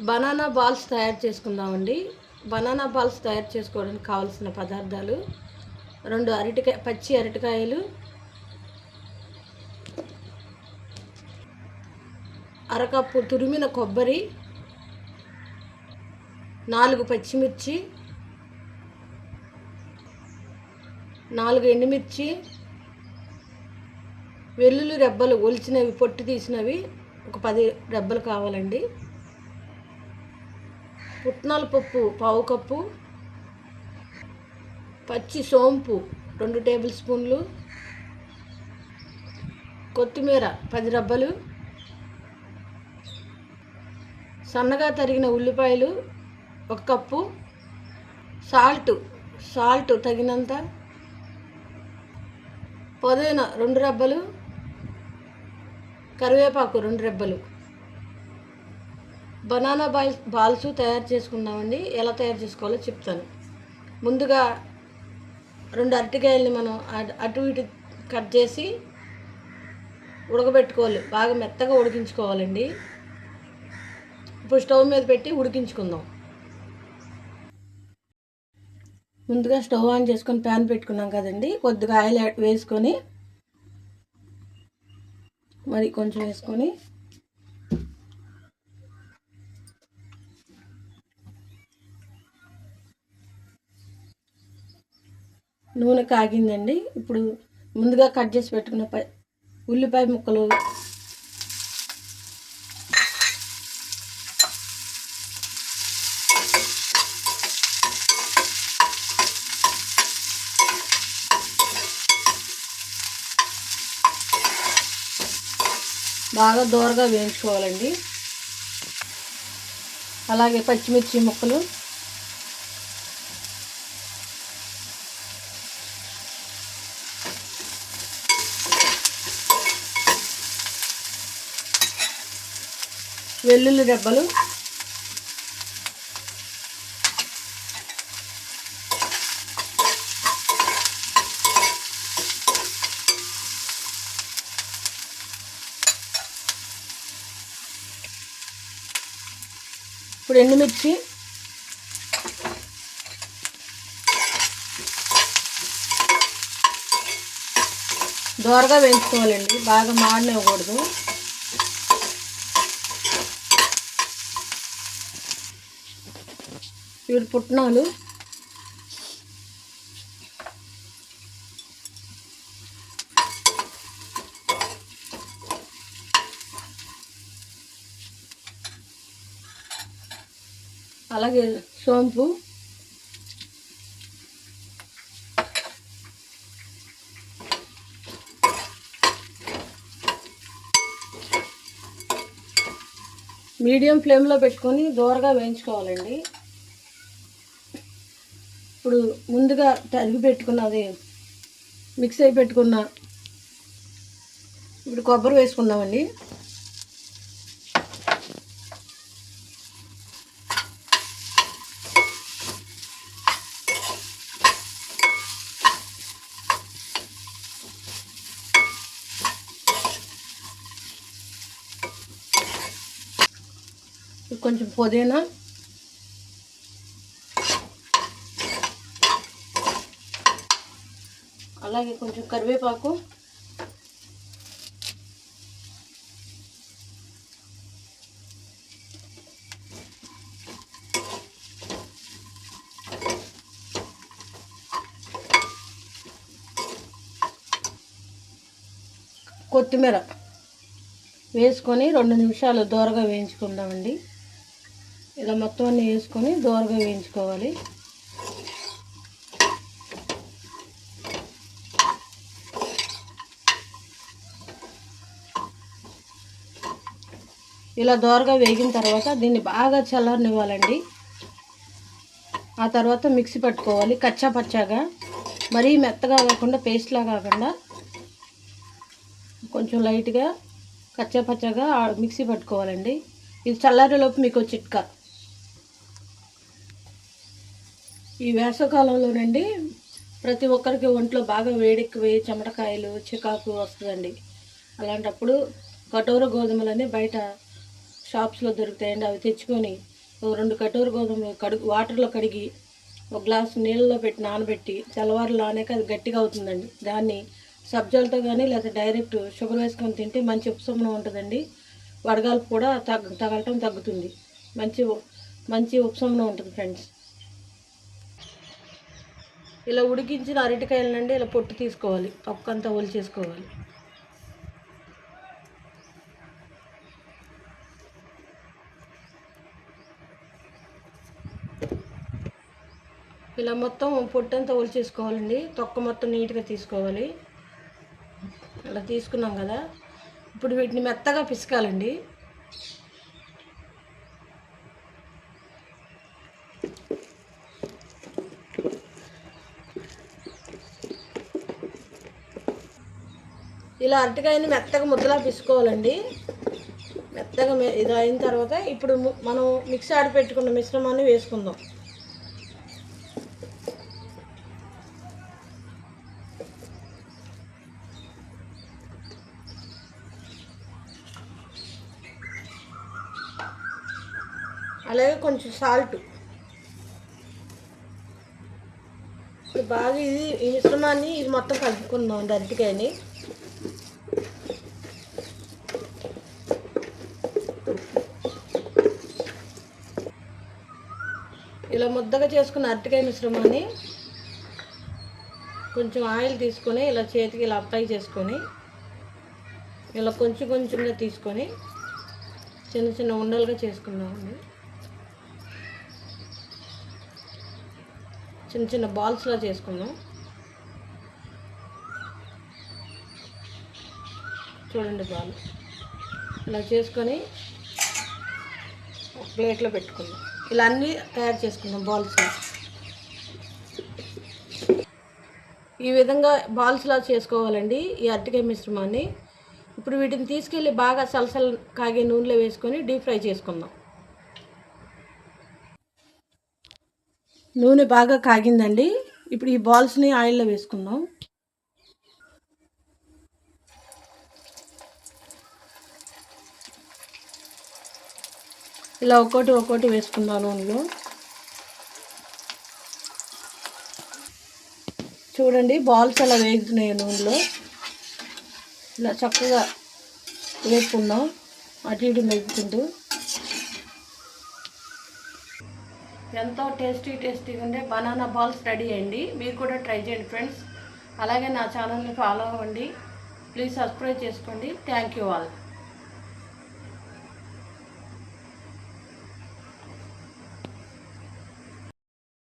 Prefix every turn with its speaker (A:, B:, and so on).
A: Banana balls తయారు చేసుకుందామండి. Banana balls తయారు చేసుకోవడానికి కావాల్సిన పదార్థాలు: 2 పచ్చి అరటికాయలు, అరకప్పు తురిమిన కొబ్బరి, 4 పచ్చిమిర్చి, 4 ఎండుమిర్చి, వెల్లుల్లి రెబ్బలు ఒలిచినవి పొట్టు తీసినవి ఒక 10 రెబ్బలు కావాలండి. పుట్నాల పప్పు 1/2 కప్పు, పచ్చి సోంపు 2 టేబుల్ స్పూన్లు, కొత్తిమీర 10 రెబ్బలు, సన్నగా తరిగిన ఉల్లిపాయలు 1 కప్పు, సాల్ట్ తగినంత, పుదీనా 2 రెబ్బలు, కరివేపాకు 2 రెబ్బలు. బనానా బాల్స్ తయారు చేసుకుందామండి. ఎలా తయారు చేసుకోవాలో చెప్తాను. ముందుగా 2 అరటికాయలని మనం అటు ఇటు కట్ చేసి ఉడకబెట్టుకోవాలి. బాగా మెత్తగా ఉడికించుకోవాలండి. ఇప్పుడు స్టవ్ మీద పెట్టి ఉడికించుకుందాం. ముందుగా స్టవ్ ఆన్ చేసుకొని ప్యాన్ పెట్టుకున్నాం కదండి. కొద్దిగా ఆయిల్ వేసుకొని మరి కొంచెం వేసుకొని నూనె కాగిందండి. ఇప్పుడు ముందుగా కట్ చేసి పెట్టుకున్న ఉల్లిపాయ ముక్కలు, బాగా దోరగా వేయించుకోవాలండి. అలాగే పచ్చిమిర్చి ముక్కలు, వెల్లుల్లి రెబ్బలు, ఇప్పుడు ఎండుమిర్చి, దోరగా వేయించుకోవాలండి. బాగా మాడనివ్వకూడదు. ఇప్పుడు పుట్నాలు, అలాగే సోంపు, మీడియం ఫ్లేమ్లో పెట్టుకొని దోరగా వేయించుకోవాలండి. ఇప్పుడు ముందుగా తరిగి పెట్టుకున్నది మిక్స్ అయి పెట్టుకున్న ఇప్పుడు కొబ్బరి వేసుకుందామండి. కొంచెం పుదీనా, అలాగే కొంచెం కరివేపాకు, కొత్తిమీర వేసుకొని 2 నిమిషాలు దోరగా వేయించుకుందామండి. ఇలా మొత్తం అన్నీ వేసుకొని దోరగా వేయించుకోవాలి. ఇలా దోరగా వేగిన తర్వాత దీన్ని బాగా చల్లారనివ్వాలండి. ఆ తర్వాత మిక్సీ పట్టుకోవాలి. కచ్చా పచ్చాగా, మరీ మెత్తగా కాకుండా పేస్ట్లా కాకుండా కొంచెం లైట్గా కచ్చా పచ్చాగా మిక్సీ పట్టుకోవాలండి. ఇది చల్లారేలోపు మీకు చిట్కా. ఈ వేసవకాలంలోనండి ప్రతి ఒక్కరికి ఒంట్లో బాగా వేడెక్కువై చెమటకాయలు, చికాకు వస్తుందండి. అలాంటప్పుడు కటోర గోధుమలని బయట షాప్స్లో దొరుకుతాయండి. అవి తెచ్చుకొని ఒక 2 కటోర గోధుమ వాటర్లో కడిగి ఒక గ్లాస్ నీళ్ళలో పెట్టి నానబెట్టి తెల్లవారులు నానాక అది గట్టిగా అవుతుందండి. దాన్ని సబ్జాలతో కానీ లేదా డైరెక్ట్ షుగర్ వేసుకొని తింటే మంచి ఉపశమనం ఉంటుందండి. వడగాల్పు కూడా తగలటం తగ్గుతుంది. మంచి మంచి ఉపశమనం ఉంటుంది ఫ్రెండ్స్. ఇలా ఉడికించిన అరటికాయలనండి ఇలా పొట్టు తీసుకోవాలి, పక్కంతా ఒలిచేసుకోవాలి. ఇలా మొత్తం పొట్టంతా ఒలిచేసుకోవాలండి. తొక్క మొత్తం నీట్గా తీసుకోవాలి. ఇలా తీసుకున్నాం కదా, ఇప్పుడు వీటిని మెత్తగా పిసకాలండి. ఇలా అరటికాయని మెత్తగా ముద్దలా పిసుకోవాలండి. మెత్తగా ఇది అయిన తర్వాత ఇప్పుడు మనం మిక్సీ ఆడి పెట్టుకున్న మిశ్రమాన్ని వేసుకుందాం. అలాగే కొంచెం సాల్ట్. ఇప్పుడు బాగా ఈ మిశ్రమాన్ని ఇది మొత్తం కలుపుకుందాం అరటికాయని. ఇలా ముద్దగా చేసుకున్న అరటికాయ మిశ్రమాన్ని కొంచెం ఆయిల్ తీసుకొని ఇలా చేతికి ఇలా అప్లై చేసుకొని ఇలా కొంచెం కొంచెంగా తీసుకొని చిన్న చిన్న ఉండలుగా చేసుకుందామండి. చిన్న చిన్న బాల్స్లా చేసుకుందాం. చూడండి బాల్ ఇలా చేసుకొని ఒక ప్లేట్లో పెట్టుకుందాం. ఇలా అన్నీ తయారు చేసుకుందాం బాల్స్. ఈ విధంగా బాల్స్లా చేసుకోవాలండి ఈ అరటికాయ మిశ్రమాన్ని. ఇప్పుడు వీటిని తీసుకెళ్ళి బాగా సలసల కాగే నూనెలో వేసుకొని డీప్ ఫ్రై చేసుకుందాం. నూనె బాగా కాగిందండి. ఇప్పుడు ఈ బాల్స్ని ఆయిల్లో వేసుకుందాం. ఇలా ఒక్కోటి వేసుకుందాం నూనెలో. చూడండి బాల్స్ అలా వేగుతున్నాయి నూనెలో. ఇలా చక్కగా వేసుకుందాం, అటు ఇటు మెదుపుకుంటూ. ఎంతో టేస్టీగా ఉండే బనానా బాల్స్ రెడీ అయ్యండి. మీరు కూడా ట్రై చేయండి ఫ్రెండ్స్. అలాగే నా ఛానల్ని ఫాలో అవ్వండి. ప్లీజ్ సబ్స్క్రైబ్ చేసుకోండి. Thank you all.